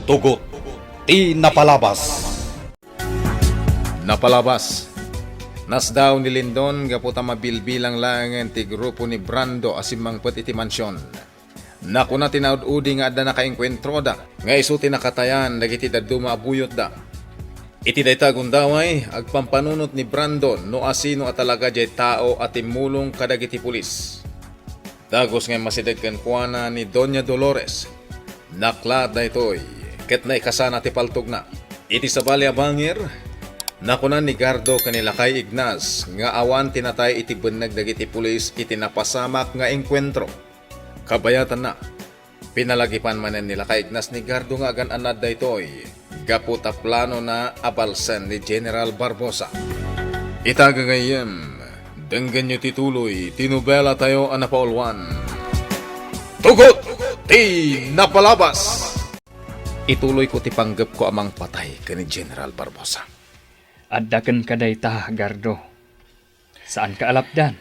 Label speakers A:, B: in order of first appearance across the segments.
A: Tugot, ti napalabas.
B: Napalabas. Nas daw ni Lindon gaputa mabilbilang langan ti grupo ni Brando asimang pet iti mansyon. Naku na tinaud-udi nga adda nakaengkwentro da. Nga iso tinakatayan dagiti daddo maabuyot da. Iti dayta gundaway agpampanunot ni Brando no asino at talaga jay tao at imulong kadagiti pulis. Dagos nga masidagkan kuana ni Doña Dolores. Naklat na ito'y ket na ikasana ti paltog na. Iti sabali abangir, nakunan ni Gardo kanila kay Ignas nga awan tinatay iti benag dagiti pulis iti napasamak nga engkwentro. Kabayatan na, pinalagipan manen nila kay Ignas ni Gardo nga agan anad da ito'y gaputa plano na abalsan ni General Barbosa. Itagagayem, denggan nyo tituloy, tinubela tayo anapaulwan. Tugot! Ti napalabas! Ituloy ko ti panggap ko amang patay kani General Barbosa.
C: Addaken kadayta, Gardo. Saan ka alapdan?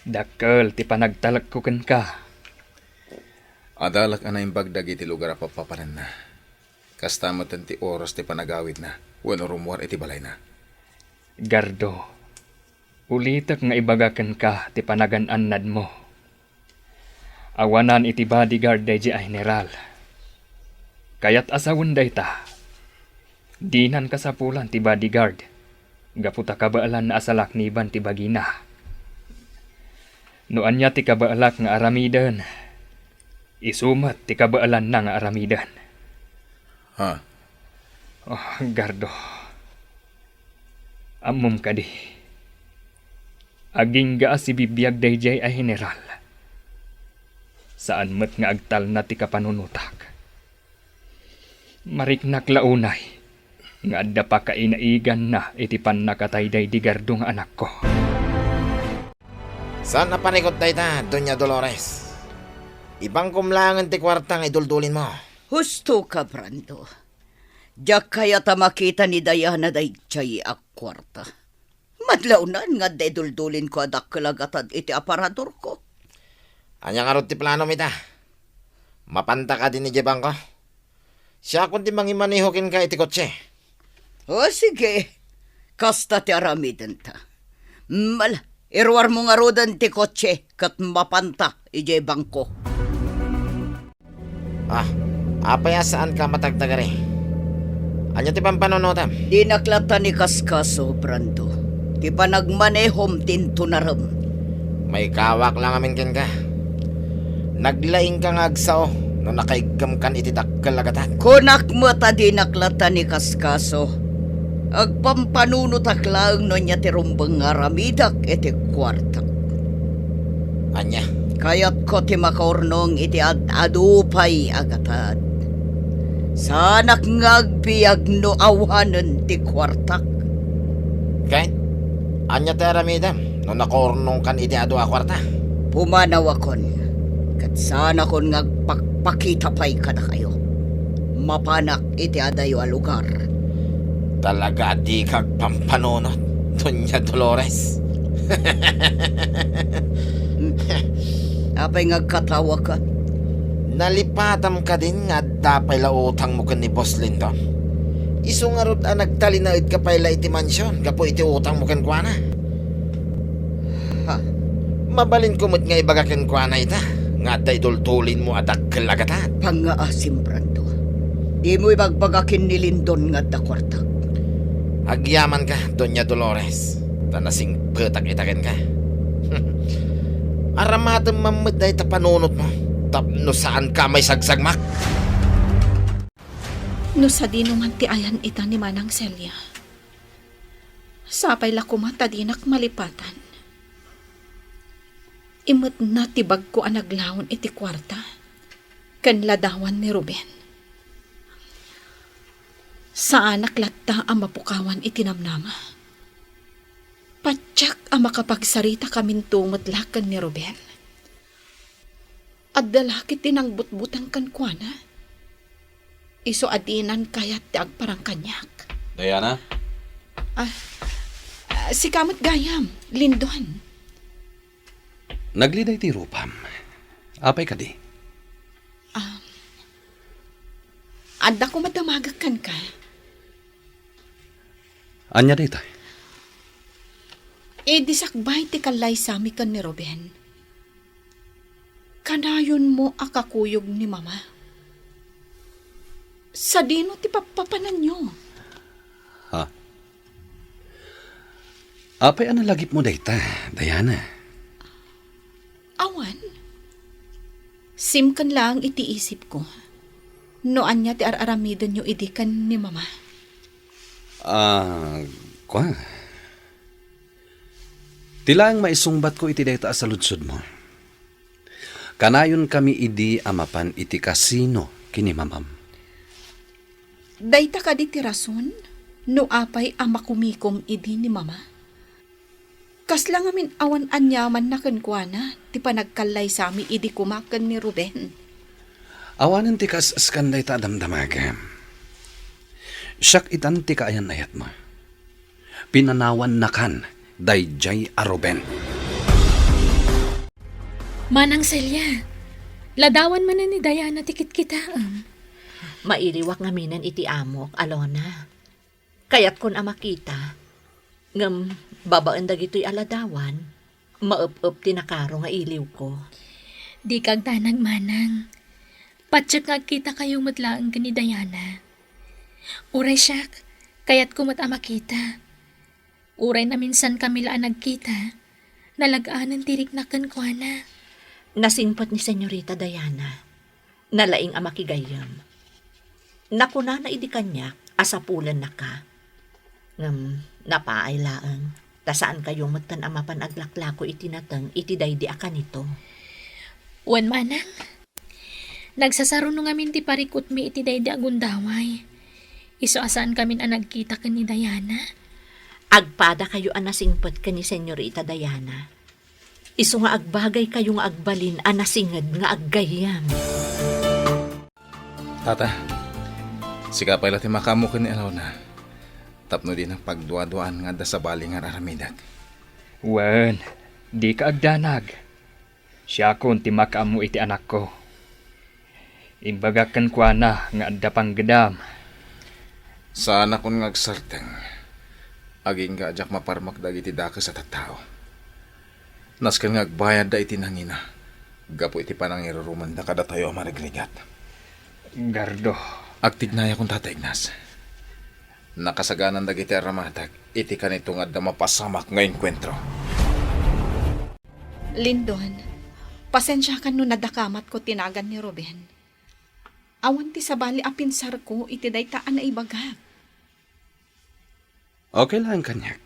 C: Dakkel ti panagtalak ko ken ka.
B: Adalak anay bagdag iti lugar a papapanan na. Kastamatan ti oras ti panagawid na. Wano rumuar iti balay na.
C: Gardo, ulitak nga ibagaken ka ti panagan-annad mo. Awanan iti bodyguard day a general. Kayat asawon dayta. Dinan kasapulan ti bodyguard. Gaputa kabaalan na asalak ni Iban ti bagina. Noan niya ti kabaalak nga aramidan. Isumat ti kabaalan na nga aramidan.
B: Ha?
C: Oh, Gardo. Amom ka di. Aging gaas si bibiyag dayjay a general. Saan met nga agtal na ti kapanunutak. Mariknak launay. Nga adda pa kainaigan na iti pan nakatayday di Gardo nga anak ko.
D: Saan naparikot dayta, Doña Dolores? Ibang kumlangan ti kwartang iduldulin mo.
E: Husto ka, Brando. Diyak kaya ta makita ni Diana day chay akwarta. Madlaunan nga deduldulin ko adak kalagatad iti aparador ko.
D: Anyang arot ti plano mita. Mapanta ka din ni Jebang ko. Siya kundi mangimanihokin ka iti kotse.
E: O sige, kasta ti aramiden ta. Irwar mo nga rodan ti kotse kat mapanta ije bangko.
D: Apaya saan ka matagtagari? Anya ti pampanonotam?
E: Di naklata ni Kaskaso, Brando. Ti panagmanehom tintunaram.
D: May kawak lang amin ken ka. Naglaing ka nga agsaw no nakaigam kan iti dakkel agatan.
E: Kunak mo ta di naklata ni Kaskaso. Agpampanunot aklang no niya ti rumbang aramidak iti kwartak.
D: Anya?
E: Kayat ko ti makaurnong iti adupay agatad. Sanak ngagbiag no awanan ti kwartak.
D: Kay? Anya ti aramidam no nakornong kan iti adu a kwarta?
E: Pumanaw akon. Kat sana kon ngagpakpakita pa'y kada kayo. Mapanak iti adayo a lugar.
D: Talaga di kag pampanonot, Doña Dolores.
E: Apay ngagkatawa ka.
D: Nalipatam ka din nga dapay lautang mo kan ni Boss Lindon. Isu nga rod nagtalinaid ka pay la iti mansyon, gapo iti utang mo kan kuana.
E: Ha?
D: Mabalin kumot nga ibaga kan kuana ita, nga daydultulin mo adak kalagatan.
E: Pangaasim, Brando. Di mo ibagbagakin ni Lindon nga da kwartak.
D: Agyaman ka, Doña Dolores. Tanasing petak itakin ka. Aramatang mamuday ta panunot mo. Tapno saan ka may sagsagmak?
F: No sa dinuman ti ayan ita ni Manang Celia. Sapay la kumata dinak malipatan. Imot na tibag ko ang naglawon iti kwarta. Kanladawan ni Ruben. Saan naklatta ang mapukawan itinamnama. Patsak ang makapagsarita kamin tumutlakan ni Ruben. At dalakit din ang butbutang kankwana. Iso adinan kayat ti agparang kanyak.
A: Diana?
F: Si Kamot Gayam, Lindon.
A: Nagliday ti Rupam. Apay ka di?
F: Adda ko madamagakan ka.
A: Anya day tay?
F: Disakbay ti kalay sami kan ni Ruben. Kanayon mo akakuyog ni mama. Sa dino ti papapanan nyo.
A: Ha? Apay ana lagip mo day ta, Diana?
F: Awan. Simkan lang iti isip ko. Noan niya ti araramidan nyo idikan ni mama.
A: Kwa? Tila ang maisungbat ko iti dayta sa lutsod mo. Kanayon kami idi amapan iti kasino kini mamam.
F: Dayta ka di ti rason, no apay amakumikom idi ni mama. Kasla ngamin awan anyaman na kankwana, ti panagkalay sami idi kumakan ni Ruben.
A: Awanan ti kasaskan dayta damdamagam. Siyak itan ti kaayan ayat mo. Pinanawan na kan dayjay aruben.
G: Manang Celia, ladawan man na ni Diana tikit kita.
H: Mailiwak nga minan iti amok, Alona. Kaya't kun makita, ngam babaan dagito'y aladawan, maup-up tinakaro nga iliw ko.
G: Di kag tanag manang. Patsak nga kita kayong matlaang ka ni Diana. Uray siyak, kaya't kumat makita. Uray na minsan kami laan nagkita, nalagaanan tirik na kankwana.
H: Nasingpot ni Senyorita Diana, nalaing amakigayam. Nakuna na idi kanyak, asapulan na ka. Ngam, napaay laang, tasaan kayong matan amapan aglaklako itinatang itidaydi akan ito.
G: Wan manang. Nagsasarunong amin ti parikot mi iti daydi agundaway. Iso asaan kami ang nagkita ka ni Diana?
H: Agpada kayo anasingpot ka ni Senyorita Diana. Iso nga agbagay kayo nga agbalin anasingad nga aggayam.
B: Tata, sikapay lati makamukin ni Alona. Tapno din ang pagduwa-duaan nga da sa bali nga raramidag.
C: Wen, di ka agdanag. Siya kon ti makaamu iti anak ko. Imbagakan kwa na nga adda pang gedam.
B: Sana kon ngagsarteng, aging nga ajak maparmak dagiti daka sa tattao. Naskan nga agbayad da iti nangina, gapo iti panangiruruman da kada tayo marigrigat.
C: Gardo.
B: Agtignaya kong Tata Ignas. Nakasaganan dagiti aramatag, iti kanito nga da mapasamak nga enkwentro.
F: Lindon, pasensya ka no nadakamat ko tinagan ni Ruben. Awan ti sabali apinsar ko iti daytaan na ibagak.
A: Okay lang kanyak.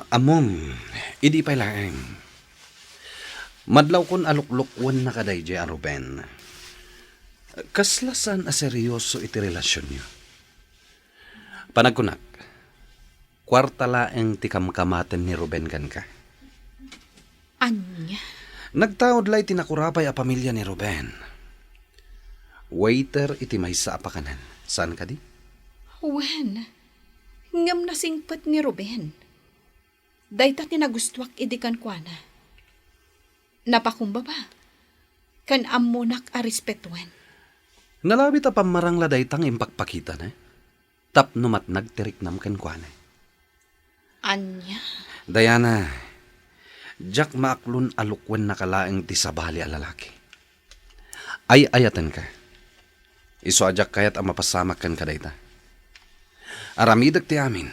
A: Amom, idi pa lang. Madlaw kon aluklukwan na kaday jay aruben. Kaslasan a seryoso iti relasyon niyo. Panagkunak, kwarta laeng ti kamkamaten ni Ruben kan ka.
F: Anya?
A: Nagtaod lay tinakurapay a pamilya ni Ruben. Waiter iti maysa apakanan. Saan ka di?
F: Wen, ngam nasingpat ni Ruben. Dayta tinagustuak idikan kwa na. Napakumbaba, kan amunak a respetwen.
A: Nalabit a pamarang laday tang impakpakita na. Tapno mat nagtirik nam ken kwa na.
F: Anya?
A: Diana, jak maaklon alukwen na kalaeng ti sabali a lalaki. Ay ayatan ka. Iso ajak kayat ang mapasamak kan kadayta. Aramidag ti amin.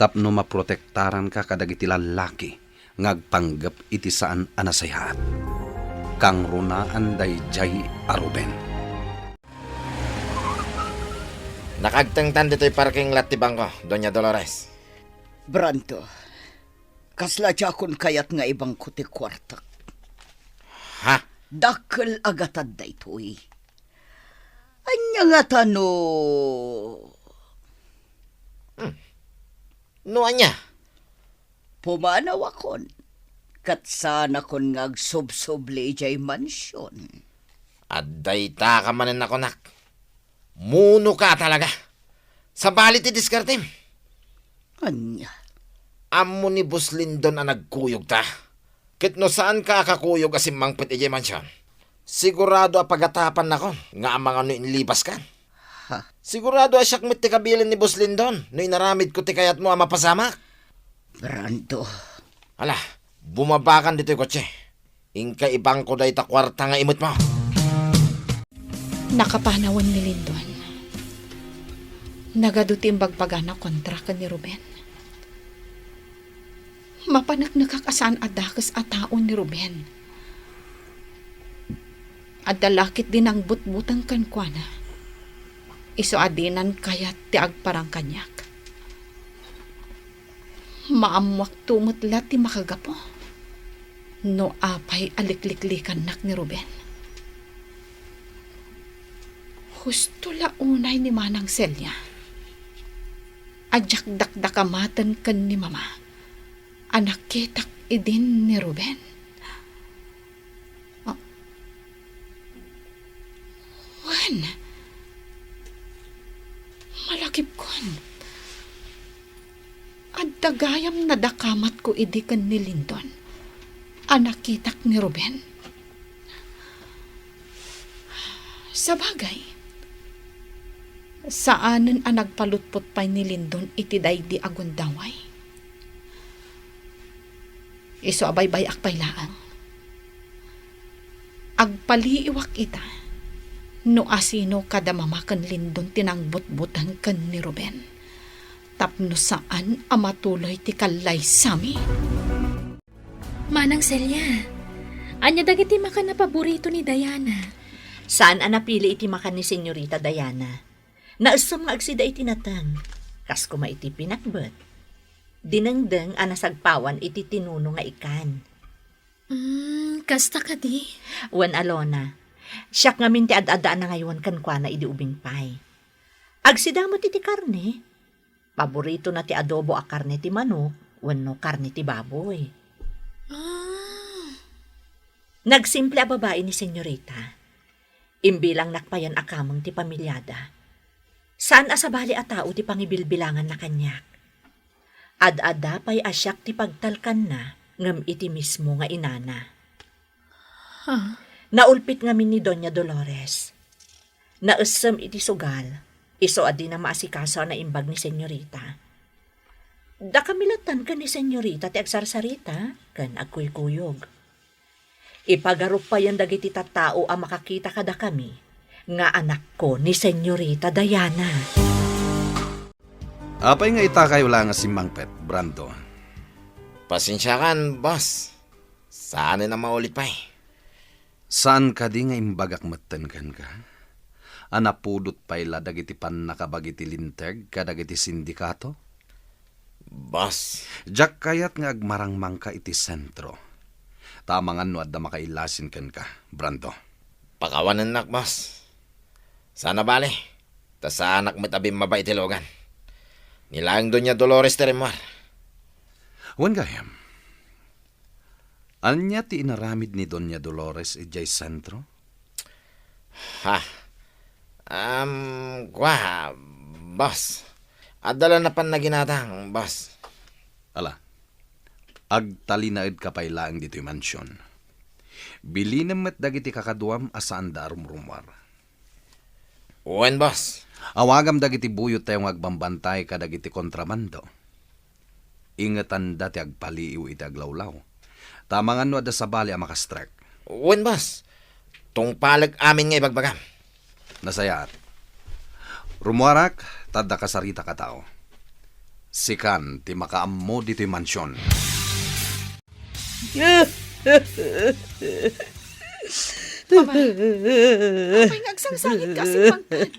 A: Tapno maprotektaran ka kadagiti lalaki ngagpanggap iti saan anasayaat. Kang runaan dayjay aruben.
D: Nakagtangtan dito'y parking lot ti bangko, Doña Dolores.
E: Brando, kasla akon kayat nga ibang kuti kwarta.
D: Ha?
E: Dakkel agatad da ito'y. Anya nga tano.
D: No anya?
E: Pumanaw akon. Kat sana kon ngagsubsoble jay mansyon.
D: Aday ta ka manin ako nak. Muno ka talaga. Sa balit i-diskartim.
E: Anya?
D: Amo ni Boss Lindon ang nagkuyog ta. Kit no saan ka kakuyog asim mangpit ijay mansyon? Sigurado a pagatapan na ko, nga ang mga no inlipas kan. Sigurado a siyak mit ti kabilin ni Boss Lindon, no inaramid ko ti kayat mo a mapasamak.
E: Brando,
D: Ala, bumabakan dito yung kotse. Ingka ibang ko dahi ta kwarta nga imot mo.
F: Nakapanawan ni Lindon. Nagaduti ang bagpagana kontra ka ni Ruben. Mapanak nakakasan adakas at taon ni Ruben. At dalakit din ang butbutang kankwana. Iso adinan kaya ti agparang kanyak. Maamwak tumutla ti makagapo. No apay alikliklikan nak ni Ruben. Husto launay ni Manang Celia. Ajak dakdakamatan kan ni Mama. Anak kitak idin ni Ruben. Oh. Wan. Malakip kon. At dagayam na dakamat ko idikan ni Lindon. Anak kitak ni Ruben. Sa bagay, saanan ang nagpalutpot pa ni Lindon iti daydi agundaway. Iso abay-bay akpay laang. Agpaliiwak ita, no asino kada mamakan Lindon tinangbot-butang kan ni Ruben. Tapno saan amatuloy ti kalay sami.
G: Manang Celia, anya dagiti makan na paborito ni Diana.
H: Saan ang napili iti makan ni Senyorita Diana? Naasam nga agsida iti natang. Kas kuma iti pinakbet. Dinengdeng anasagpawan iti tinuno nga ikan.
G: Kasta ka di.
H: Wan alona. Siyak nga minti ad-adaan na ngayon kankwana idi ubing pay. Agsida mo ti karne. Paborito na ti adobo a karne ti manok, wenno karne ti baboy. Nagsimple a babae ni Senyorita. Imbilang nakpayan akamang ti pamilyada. Saan asabali a tao ti pangibilbilangan na kanyak. Ad-ada pa'y asyak ti pagtalkan na ngam iti mismo nga inana. Naulpit ngamin ni Doña Dolores. Nausam iti sugal. Iso adi na maasikaso na imbag ni Senyorita. Da kamilatan ka ni Senyorita ti agsarsarita kan agkuykuyog. Ipagarup pa yan dagiti tattao ang makakita kada kami nga anak ko ni Senyorita Diana.
A: Apay nga itakay wala nga si Mangpet, Brando.
D: Pasensya kan, boss. Saan na maulit pa eh.
A: Saan ka di nga imbagak matan kan ka? Anapudot payla dagiti pan nakabagiti linteg kadagiti sindikato?
D: Boss,
A: Jak kayat nga agmarangmang ka iti sentro. Tamangan no adda makailasin kan ka, Brando.
D: pakawanan nak, boss. Sana bale. Ta sa anak matabing mabait ilogan. Nilang Doña Dolores Teremar.
A: Wan gayam. Anya ti inaramid ni Doña Dolores ijay sentro?
D: Ha? Boss. Adala na pan na ginatang, boss.
A: Ala, agtalinaid ka pay laang dito'y mansyon. Bili namat dagiti kakaduam asaan da rumrumwar.
D: Uwan, boss.
A: Awagam dagiti buyot tayong agbambantay ka dagiti kontrabando. Ingatan dati agpaliiw iti aglawlaw. Tamangan no ada sabali ang makastrek.
D: Uwan, boss. Tung palag amin nga ibagbagam.
A: Nasayat. Rumwarak, tadda kasarita ka tao. Sikan, ti makaammo dito'y mansyon.
F: Mama, apay ngagsangsangit ka si Mangpet.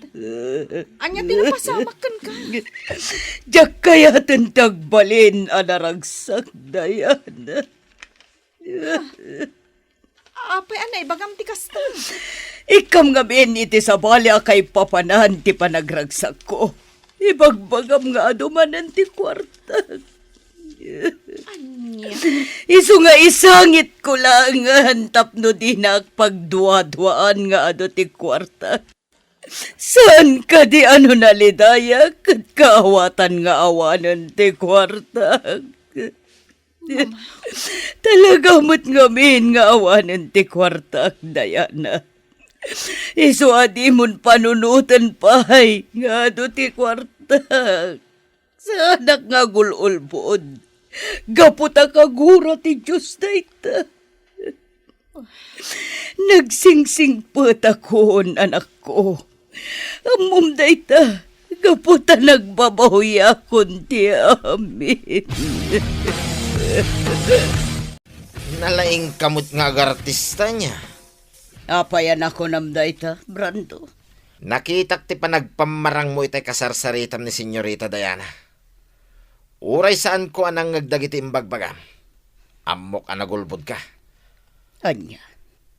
F: Anya tinapasamakan ka.
E: Diyak kaya tagbalin anaragsak Diana.
F: Apay anay, bagam ti kasta.
E: Ikam nga bin iti sabali kay papanan ti panagragsak ko. Ibagbagam nga adumanan ti kwarta.
F: Anya.
E: Isu nga isangit ko lang nga tapno di nakpagduwa-duwaan nga ado ti kwarta. Saan ka di ano nalidaya kat kaawatan nga awanan ti kwarta? Talaga mo't ngamin nga awanan ti kwarta, Dayana. Iso adi mon panunutan pahay nga do ti kwarta. Sa anak nga gululbod. Gaputa kagura ti Diyos dayta. Nagsingsing pata kon anak ko. Amom dayta. Gaputa nagbabahuya kon ti amin.
D: Nalaing kamot nga agartista niya.
E: Apayan ako namdayta, Brando.
D: Nakitak ti panagpamarang mo itay kasarsaritam ni Senyorita Diana. Uray saan ko anang nagdagiti imbagbagam. Amok anagulbod ka.
E: Anya,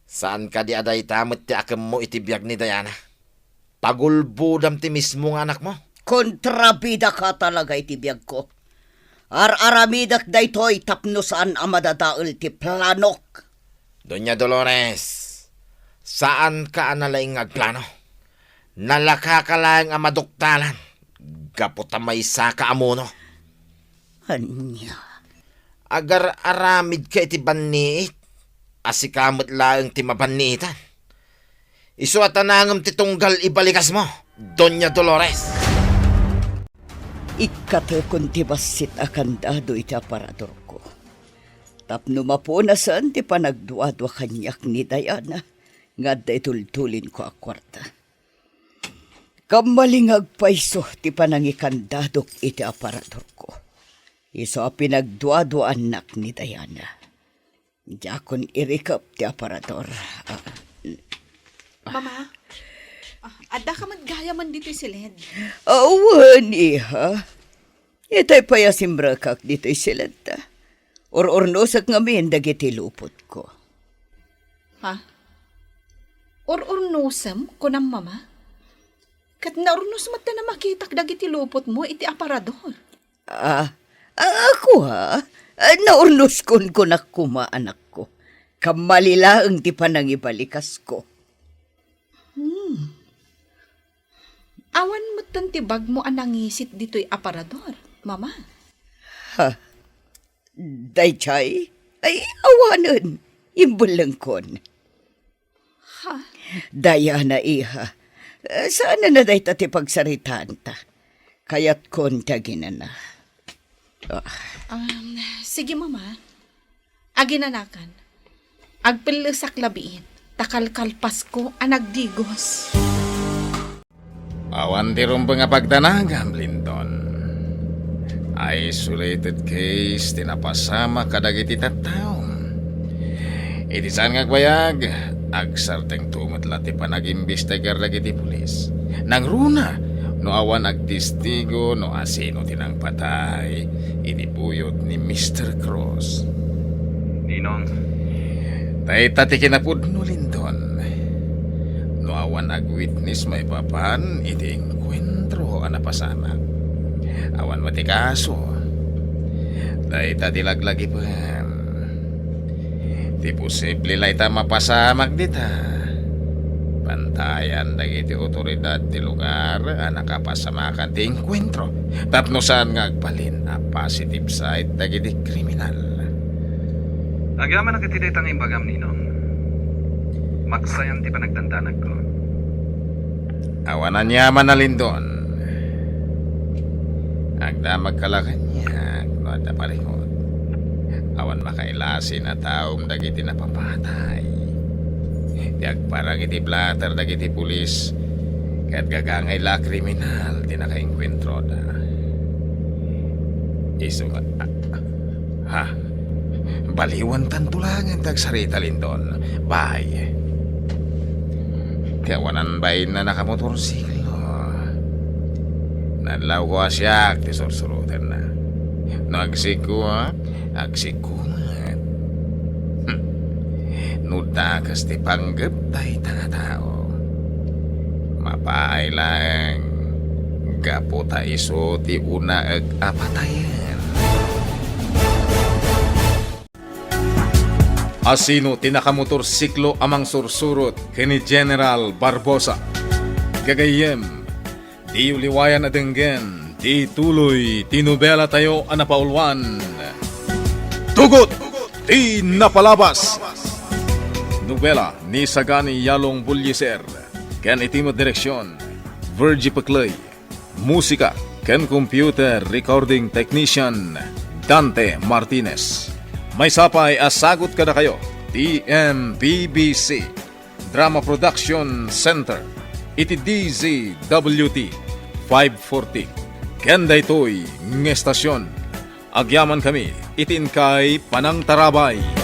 D: Saan ka di aday tamot ti akam mo itibiyag ni Diana? Pagulbudam ti mismo nga anak mo.
E: kontrabida ka talaga itibiyag ko. Ar-aramidak daytoy tapno saan amadadaol ti planok.
D: Doña Dolores, saan ka analaing agplano? Nalaka ka lang ang maduktalan. Gaputa may sa kaamuno.
E: Anya,
D: Agar aramid ka iti banniit. Asikamot lang ti mabanitan. Isu at anangam ti tunggal ibalikas mo, Doña Dolores.
E: ikate kun ti basit akan dado iti aparador ko. Tapno mapuna saan ti panagduadwa kanyak ni Diana nga daytultulin ko a kwarta. Kamalingag paiso ti panangikandadok iti aparador ko. Iso a pinagduadwa anak ni Diana. Diakon irikap ti aparador.
F: Mama, adda ka magaya man dito silid.
E: Awan, iha. Itay payasimbrakak dito'y silenta. Or-ornosak ngamin dagiti lupot ko.
F: Ha? Or-ornosam ko ng mama? Kat naurnos mata na makitak dagiti lupot mo iti aparador.
E: Ako ha? Naurnos kon nakuma anak ko. Kamalila ang ti panangibalikas ko.
F: Awan mo tantibag mo anangisit dito'y aparador, mama.
E: Daychay? Ay, awanan. Imbulangkon.
F: Ha?
E: Diana, iha. Saan na day ti pagsaritaan ta? Kaya't kon taginan na.
F: Sige, mama. Aginanakan. Agpilisak labiin. Takalkalpas ko anagdigos.
B: Awan ti rumpang nga pagtanagam, Linton. Isolated case, tinapasama kadagiti tattaom. Iti saan nga gbayag, agsarteng tumatla ti panag-imbestigar dagiti pulis. Nang runa, no awan agtistigo, no asino tinang patay, inibuyot ni Mr. Cross.
A: Ninong,
B: Tayta ti kinapudno, Linton. No awan ag-witness may papan, iti enkwentro anapasama. Awan matikaso. Tayta ti laglagi pa. Ti posible la ita mapasamak dita. Pantayan dagiti otoridad ti lugar nakapasamakan ti enkwentro. Tapno saan nga agbalin a positive side dagiti kriminal.
A: agyaman na kiti tang imbagam, Ninong. Magsayan ti panagdandanag ko.
B: Awanan yaman na Lindon. Agda magkalakanyag no at napalikot. Awan makailasin na taong dagiti napapatay. Diag parang iti blatter dagiti pulis. Kaya't gagangay la kriminal di nakainkwentro na. Iso ka. Ha? Baliwan tantulangan tagsarita Lindon. Bye. Kawanan bayin na nakamotorsiklo. Nanlaw ko asyak ti sursurutan na. No agsikuat. Nudakas ti panggap tayo tao. Mapaay lang. Gapo ta iso ti una ag apatayan. Asino tinakamotorsiklo amang sursurot kini General Barbosa. Gagayem, di uliwayan adenggen, di tuloy, tinubela tayo anapaulwan. Tugot Di Napalabas. Nobela ni Sagani Yalong Bulyeser. Ken itimod direksyon Virgie Paclay. Musika ken computer recording technician Dante Martinez. May sapay asagot kada kayo TMPBC Drama Production Center iti DZWT 540 ken daytoy ng estasyon. Agyaman kami itin kay Panang Tarabay.